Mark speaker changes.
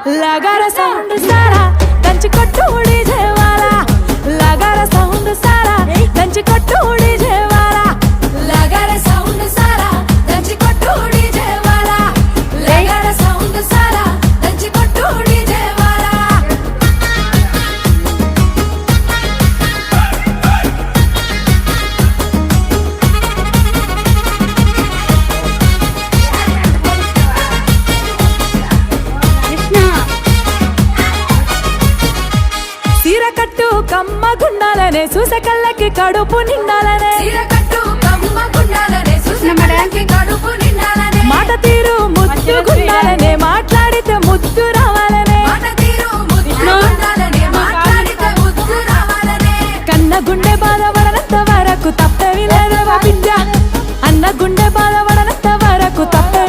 Speaker 1: लगारा sound सारा దంచి కొట్టు డీజే వాలా लगारा साउंड सारा దంచి కొట్టు డీజే వాలా लगारा साउंड सारा దంచి కొట్టు డీజే వాలా लगारा साउंड सारा దంచి కొట్టు డీజే వాలా సీరకట్టు కమ్మ గుండాలనే చూసే కళ్ళకి కడుపు నిండాలనే సీరకట్టు కమ్మ గుండాలనే చూసే కళ్ళకి కడుపు నిండాలనే మాట తీరు ముద్దు గుండాలనే మాట్లాడితే ముద్దు రావాలనే మాట తీరు ముద్దు గుండాలనే మాట్లాడితే ముద్దు రావాలనే కన్న గుండె బాధపడనంత వరకు తప్పేవి లేదేవా బిడ్డ అన్న గుండె బాధపడనంత వరకు తప్పే